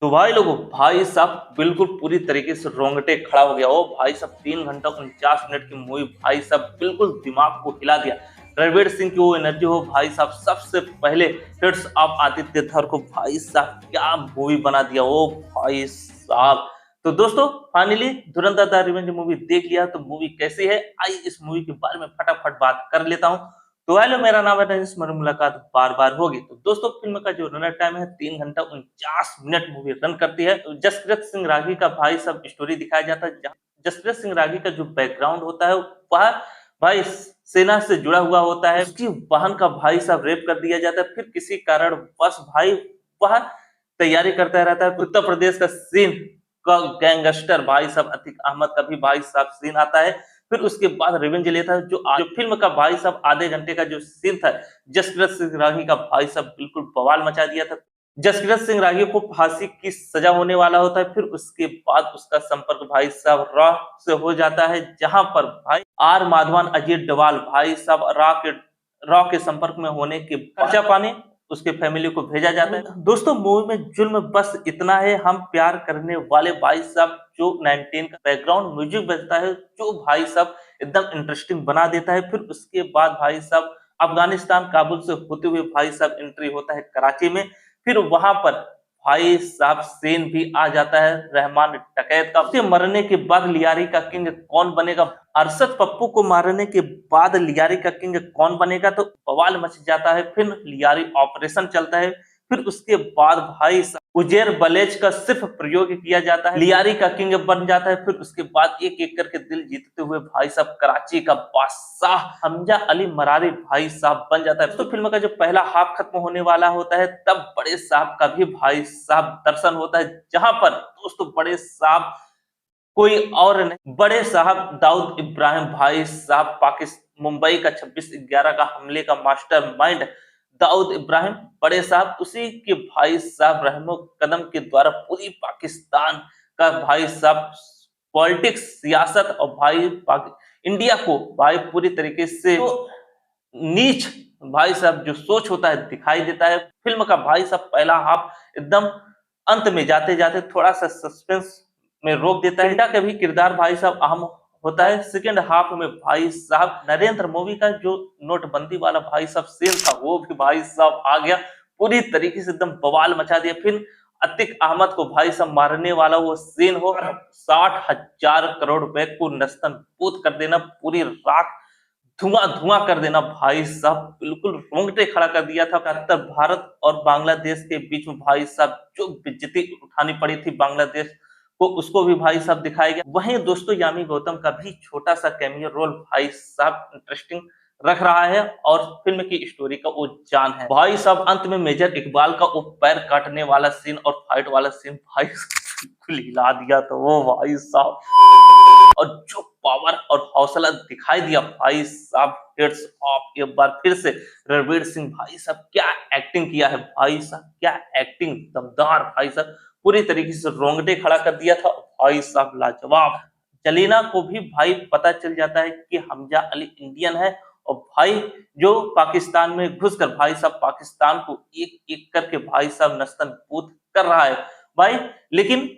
तो भाई लोगों, भाई साहब बिल्कुल पूरी तरीके से रोंगटे खड़ा हो गया। ओ भाई साहब 3 घंटा 49 मिनट की मूवी भाई साहब बिल्कुल दिमाग को हिला दिया। रणवीर सिंह की वो एनर्जी हो भाई साहब, सबसे पहले हिट्स ऑफ आदित्य धर को भाई साहब क्या मूवी बना दिया ओ भाई साहब। तो दोस्तों finally Dhurandhar the revenge movie देख लिया, तो मूवी कैसी है आई इस मूवी के बारे में फटाफट बात कर लेता हूँ। तो हेलो, मेरा नाम है रजनीश, मेरी मुलाकात बार बार होगी। तो दोस्तों फिल्म का जो रनर टाइम है 3 घंटा 49 मिनट मूवी रन करती है। जसप्रीत सिंह रागी का भाई सब स्टोरी दिखाया जाता है, जहाँ जसप्रीत सिंह रागी का जो बैकग्राउंड होता है वह भाई सेना से जुड़ा हुआ होता है। उसकी बहन का भाई साहब रेप कर दिया जाता है, फिर किसी कारण बस भाई वह तैयारी करता रहता है। उत्तर प्रदेश का सीन का गैंगस्टर भाई साहब अतीक अहमद का भी भाई साहब सीन आता है। फिर उसके बाद रिवेंज लेता है, जो फिल्म का भाई साहब आधे घंटे का जो सीन था, जसप्रीत सिंह रागी का भाई साहब बिल्कुल बवाल मचा दिया था। जसप्रीत सिंह रागी को फांसी की सजा होने वाला होता है, फिर उसके बाद उसका संपर्क भाई साहब रॉ से हो जाता है, जहां पर भाई आर माधवन अजीत डवाल भाई साहब रॉ के संपर्क में होने के खर्चा पाने उसके फैमिली को भेजा जाता है। दोस्तों मूवी में जुल्म बस इतना है, हम प्यार करने वाले भाई साहब जो 19 का बैकग्राउंड म्यूजिक बजता है, जो भाई साहब एकदम इंटरेस्टिंग बना देता है। फिर उसके बाद भाई साहब अफगानिस्तान काबुल से होते हुए भाई साहब एंट्री होता है कराची में। फिर वहां पर भाई साहब सीन भी आ जाता है रहमान डकैत का। उसके मरने के बाद लियारी का किंग कौन बनेगा, अरशद पप्पू को मारने के बाद लियारी का किंग कौन बनेगा, तो बवाल मच जाता है। फिर लियारी ऑपरेशन चलता है। फिर उसके बाद भाई उजेर बलेज का सिर्फ प्रयोग किया जाता है, लियारी का किंग बन जाता है। फिर उसके बाद एक एक करके दिल जीतते हुए भाई साहब कराची का बादशाह हमजा अली मरारी भाई साहब बन जाता है। तो फिल्म का जो पहला हाफ खत्म होने वाला होता है, तब बड़े साहब का भी भाई साहब दर्शन होता है, जहां पर दोस्तों बड़े साहब कोई और नहीं, बड़े साहब दाऊद इब्राहिम भाई साहब पाकिस्तान मुंबई का 26/11 का हमले का मास्टर माइंड दाऊद इब्राहिम बड़े साहब, उसी के भाई साहब रहमो कदम के द्वारा पूरी पाकिस्तान का भाई साहब पॉलिटिक्स सियासत और भाई इंडिया को भाई पूरी तरीके से नीच भाई साहब जो सोच होता है दिखाई देता है। फिल्म का भाई साहब पहला हाफ एकदम अंत में जाते जाते थोड़ा सा सस्पेंस में रोक देता है। इंडिया का भी किरदार भाई साहब अहम होता है। सेकंड हाफ में भाई साहब नरेंद्र मोदी का जो नोटबंदी वाला भाई साहब सीन था, वो भी भाई साहब आ गया, पूरी तरीके से एकदम बवाल मचा दिया। फिर अतीक अहमद को भाई साहब मारने वाला वो सीन हो, 60,000 करोड़ रुपए को नस्तन पूत कर देना, पूरी राख धुआं धुआं कर देना भाई साहब, बिल्कुल रोंगटे खड़ा कर दिया था। भारत और बांग्लादेश के बीच में भाई साहब जो बेइज्जती उठानी पड़ी थी बांग्लादेश को, उसको भी भाई साहब दिखाया गया। वहीं दोस्तों यामी गौतम का भी छोटा सा कैमियो रोल भाई साहब इंटरेस्टिंग रख रहा है, और फिल्म की स्टोरी का वो जान है भाई साहब। अंत में मेजर इकबाल का वो पैर काटने वाला सीन और फाइट वाला सीन भाई बिल्कुल हिला दिया था वो भाई साहब, और जो पावर और हौसला दिखाई दिया भाई साहब, हेड्स ऑफ एक बार फिर से रणवीर सिंह भाई साहब क्या एक्टिंग किया है भाई साहब, क्या एक्टिंग दमदार भाई साहब, पूरी तरीके से रोंगटे खड़ा कर दिया था भाई साहब, लाजवाब। जलीना को भी भाई पता चल जाता है कि हमजा अली इंडियन है, और भाई जो पाकिस्तान में घुसकर भाई साहब पाकिस्तान को एक एक करके भाई साहब नस्तन पूत कर रहा है भाई। लेकिन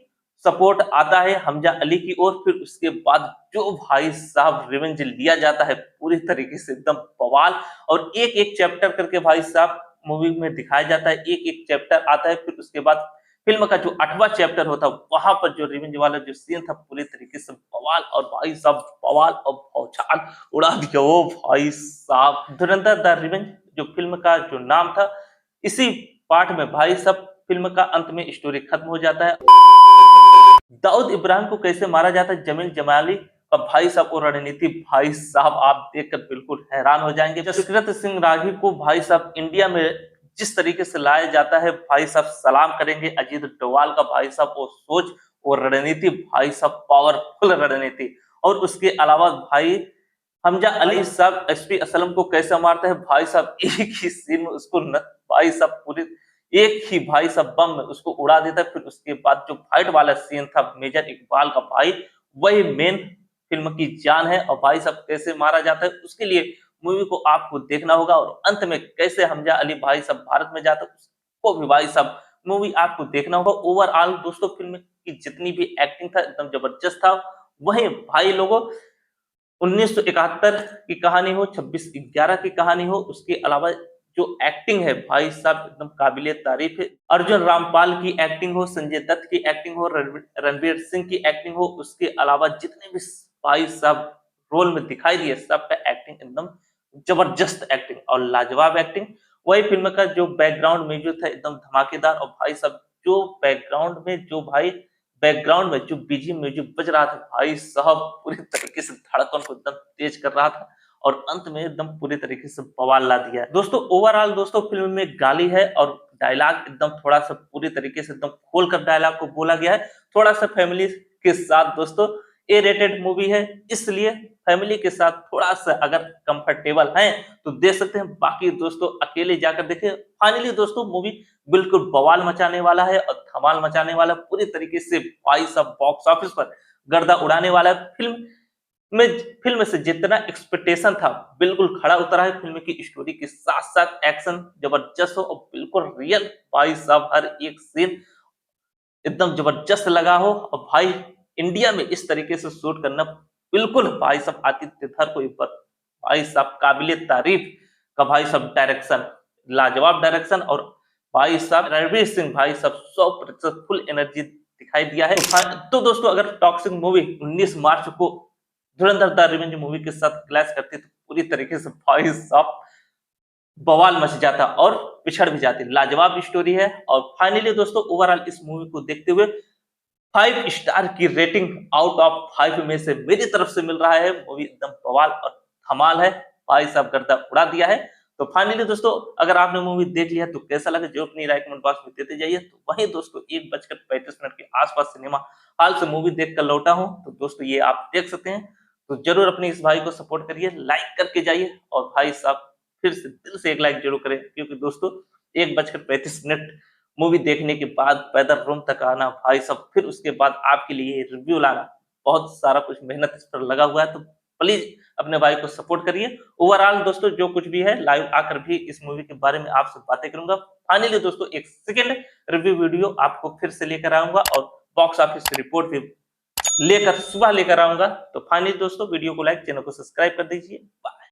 सपोर्ट आता है हमजा अली की ओर। फिर उसके बाद जो भाई साहब रिवेंज लिया जाता है पूरी तरीके से एकदम बवाल, और एक एक चैप्टर करके भाई साहब मूवी में दिखाया जाता है, एक एक चैप्टर आता है। फिर उसके बाद फिल्म का जो 8वां चैप्टर होता है, वहां पर जो रिवेंज वाला जो सीन था पूरी तरीके से बवाल, और भाई साहब बवाल और भौचाल उड़ा दिया वो भाई साहब। धुरंधर द रिवेंज जो फिल्म का जो नाम था, इसी पार्ट में भाई साहब फिल्म का अंत में स्टोरी खत्म हो जाता है। दाऊद इब्राहिम को कैसे मारा जाता है, जमील जमाली का भाई साहब और रणनीति भाई साहब आप देखकर बिल्कुल हैरान हो जाएंगे। जसप्रीत सिंह रागी को भाई साहब इंडिया में जिस तरीके से लाया जाता है भाई साहब सलाम करेंगे। अजीत डोवाल का भाई साहब वो सोच और रणनीति भाई साहब पावरफुल रणनीति, और उसके अलावा भाई हमजा अली साहब एसपी असलम को कैसे मारता है भाई साहब, एक ही सीन में उसको भाई साहब पूरी एक ही भाई साहब बम में उसको उड़ा देता है। फिर उसके बाद जो फाइट वाला सीन था मेजर इकबाल का भाई, वही मेन फिल्म की जान है, और भाई साहब कैसे मारा जाता है उसके लिए मूवी को आपको देखना होगा। और अंत में कैसे हमजा अली भाई साहब भारत में जाता है उसको भी भाई साहब मूवी आपको देखना होगा। ओवरऑल दोस्तों फिल्म की जितनी भी एक्टिंग था एकदम जबरदस्त था। वहीं भाई लोगों 1971 की कहानी हो, 26/11 की कहानी हो, उसके अलावा जो एक्टिंग है भाई साहब एकदम काबिले तारीफ है। अर्जुन रामपाल की एक्टिंग हो, संजय दत्त की एक्टिंग हो, रणवीर सिंह की एक्टिंग हो, उसके अलावा जितने भी भाई साहब रोल में दिखाई दिए सबका एक्टिंग एकदम जबरदस्त एक्टिंग और लाजवाब एक्टिंग। वही फिल्म का जो बैकग्राउंड म्यूजिक था एकदम धमाकेदार और भाई साहब जो बैकग्राउंड में जो बीजीएम म्यूजिक बज रहा था भाई साहब पूरी तरीके से धड़कन को एकदम तेज कर रहा था और अंत में एकदम पूरी तरीके से बवाल ला दिया है। दोस्तों ओवरऑल दोस्तों फिल्म में गाली है और डायलॉग एकदम थोड़ा सा पूरी तरीके से एकदम खोल कर डायलॉग को बोला गया है। थोड़ा सा फैमिली के साथ दोस्तों ए रेटेड मूवी है, इसलिए फैमिली के साथ थोड़ा सा अगर कंफर्टेबल हैं तो देख सकते हैं, बाकी दोस्तों अकेले जाकर देखें। फाइनली दोस्तों मूवी बिल्कुल बवाल मचाने वाला है और धमाल मचाने वाला है पूरी तरीके से भाई साहब बॉक्स ऑफिस पर गर्दा उड़ाने वाला है। फिल्म से जितना एक्सपेक्टेशन था बिल्कुल खड़ा उतरा है। फिल्म की स्टोरी के साथ साथ एक्शन जबरदस्त हो और बिल्कुल रियल भाई साहब हर एक सीन एकदम जबरदस्त लगा हो। और भाई इंडिया में इस तरीके से शूट करना बिल्कुल भाई साहब आदित्य धर को ऊपर भाई साहब काबिले तारीफ का भाई साहब डायरेक्शन, लाजवाब डायरेक्शन और भाई साहब रणवीर सिंह भाई साहब 100% फुल एनर्जी दिखाई दिया है। तो दोस्तों अगर टॉक्सिक मूवी 19 मार्च को धुरंधर द रिवेंज मूवी के साथ क्लैश करती तो पूरी तरीके से भाई साहब बवाल मच जाता और पिछड़ भी जाती। लाजवाब स्टोरी है और फाइनली दोस्तों ओवरऑल इस मूवी को देखते हुए 5 स्टार की रेटिंग आउट ऑफ 5 में से मेरी तरफ से मिल रहा है। मूवी एकदम बवाल और धमाल है, भाई साहब गर्दा उड़ा दिया है। तो फाइनली दोस्तों अगर आपने मूवी देख लिया तो कैसा लगा जो अपनी राय कमेंट बॉक्स में देते जाइए। तो वहीं दोस्तों 1:35 के आसपास सिनेमा हॉल से मूवी देखकर लौटा हूं, तो दोस्तों ये आप देख सकते हैं। तो जरूर अपने इस भाई को सपोर्ट करिए, लाइक करके जाइए और भाई साहब फिर से दिल से एक लाइक जरूर करें, क्योंकि दोस्तों 1:35 मूवी देखने के बाद पैदल रूम तक आना भाई साहब, फिर उसके बाद आपके लिए रिव्यू लाना, बहुत सारा कुछ मेहनत इस पर लगा हुआ है। तो प्लीज अपने भाई को सपोर्ट करिए। ओवरऑल दोस्तों जो कुछ भी है लाइव आकर भी इस मूवी के बारे में आपसे बातें करूंगा। फाइनली दोस्तों एक सेकंड रिव्यू वीडियो आपको फिर से लेकर आऊंगा और बॉक्स ऑफिस रिपोर्ट भी सुबह लेकर आऊंगा। तो फाइनली दोस्तों वीडियो को लाइक, चैनल को सब्सक्राइब कर दीजिए।